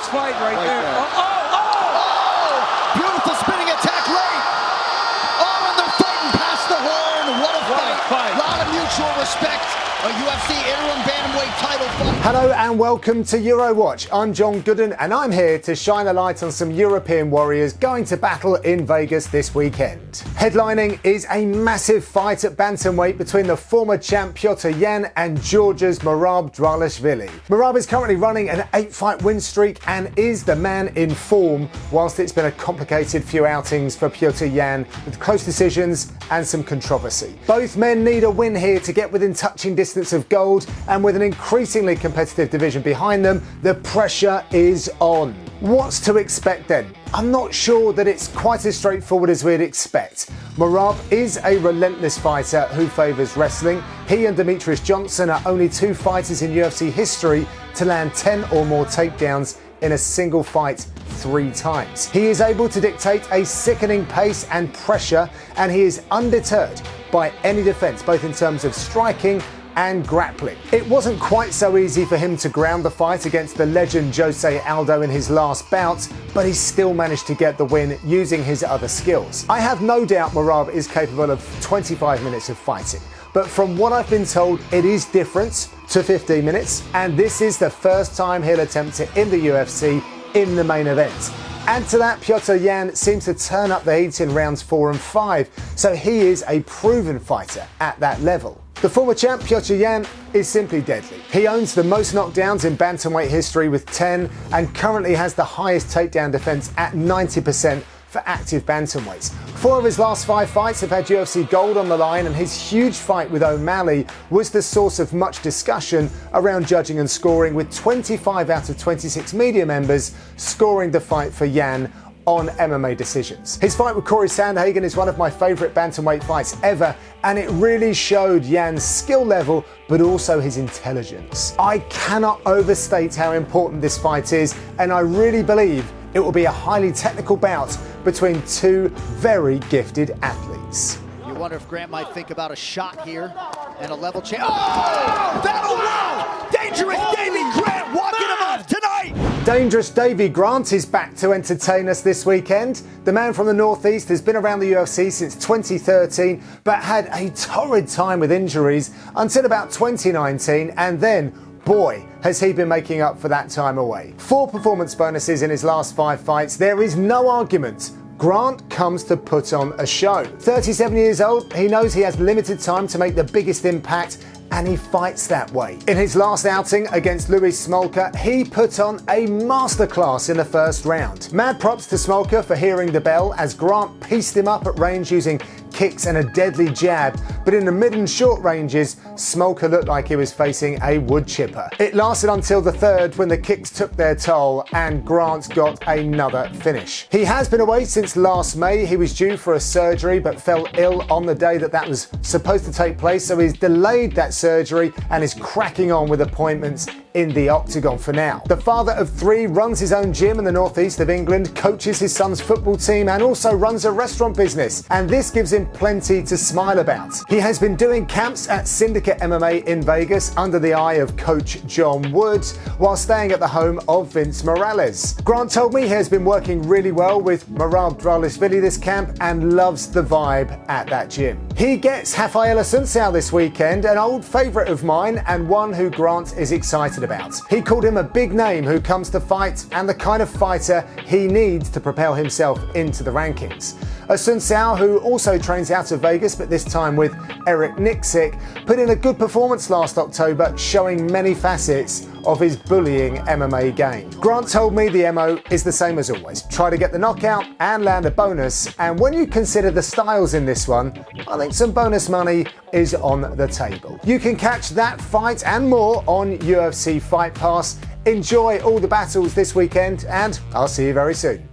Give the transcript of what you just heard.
close fight right there. Beautiful spinning attack late. Oh, and they're fighting past the horn. What a fight. A lot of mutual respect. A UFC interim bantamweight title fight. Hello and welcome to EuroWatch. I'm Gooden and I'm here to shine a light on some European warriors going to battle in Vegas this weekend. Headlining is a massive fight at bantamweight between the former champ Petr Yan and Georgia's Merab Dvalishvili. Merab is currently running an 8-fight win streak and is the man in form, whilst it's been a complicated few outings for Petr Yan with close decisions and some controversy. Both men need a win here to get within touching distance of gold, and with an increasingly competitive division behind them, the pressure is on. What's to expect then? I'm not sure that it's quite as straightforward as we'd expect. Merab is a relentless fighter who favours wrestling. He and Demetrius Johnson are only two fighters in UFC history to land 10 or more takedowns in a single fight 3 times. He is able to dictate a sickening pace and pressure, and he is undeterred by any defence, both in terms of striking and grappling. It wasn't quite so easy for him to ground the fight against the legend Jose Aldo in his last bout, but he still managed to get the win using his other skills. I have no doubt Merab is capable of 25 minutes of fighting, but from what I've been told, it is different to 15 minutes, and this is the first time he'll attempt it in the UFC in the main event. Add to that, Petr Yan seems to turn up the heat in rounds 4 and 5, so he is a proven fighter at that level. The former champ Petr Yan is simply deadly. He owns the most knockdowns in bantamweight history with 10 and currently has the highest takedown defense at 90% for active bantamweights. 4 of his last 5 fights have had UFC gold on the line, and his huge fight with O'Malley was the source of much discussion around judging and scoring, with 25 out of 26 media members scoring the fight for Yan on MMA decisions. His fight with Corey Sandhagen is one of my favourite bantamweight fights ever, and it really showed Yan's skill level but also his intelligence. I cannot overstate how important this fight is, and I really believe it will be a highly technical bout between two very gifted athletes. You wonder if Grant might think about a shot here and a level change. Oh, that'll work! Dangerous Davy Grant walking him off tonight! Dangerous Davy Grant is back to entertain us this weekend. The man from the Northeast has been around the UFC since 2013, but had a torrid time with injuries until about 2019, and then, boy, has he been making up for that time away. 4 performance bonuses in his last 5 fights. There is no argument. Grant comes to put on a show. 37 years old, he knows he has limited time to make the biggest impact, and he fights that way. In his last outing against Louis Smolka, he put on a masterclass in the first round. Mad props to Smolka for hearing the bell as Grant pieced him up at range using kicks and a deadly jab, but in the mid and short ranges, Smolka looked like he was facing a wood chipper. It lasted until the 3rd, when the kicks took their toll and Grant got another finish. He has been away since last May. He was due for a surgery but fell ill on the day that was supposed to take place, so he's delayed that surgery and is cracking on with appointments in the octagon for now. The father of 3 runs his own gym in the northeast of England, coaches his son's football team, and also runs a restaurant business, and this gives him plenty to smile about. He has been doing camps at Syndicate MMA in Vegas under the eye of coach John Wood, while staying at the home of Vince Morales. Grant told me he has been working really well with Merab Dvalishvili this camp and loves the vibe at that gym. He gets Rafael Assunção this weekend, an old favourite of mine and one who Grant is excited about. He called him a big name who comes to fight and the kind of fighter he needs to propel himself into the rankings. Assunção, who also trains out of Vegas but this time with Eric Nixick, put in a good performance last October, showing many facets of his bullying MMA game. Grant told me the MO is the same as always. Try to get the knockout and land a bonus, and when you consider the styles in this one, I think some bonus money is on the table. You can catch that fight and more on UFC FIGHT PASS. Enjoy all the battles this weekend, and I'll see you very soon.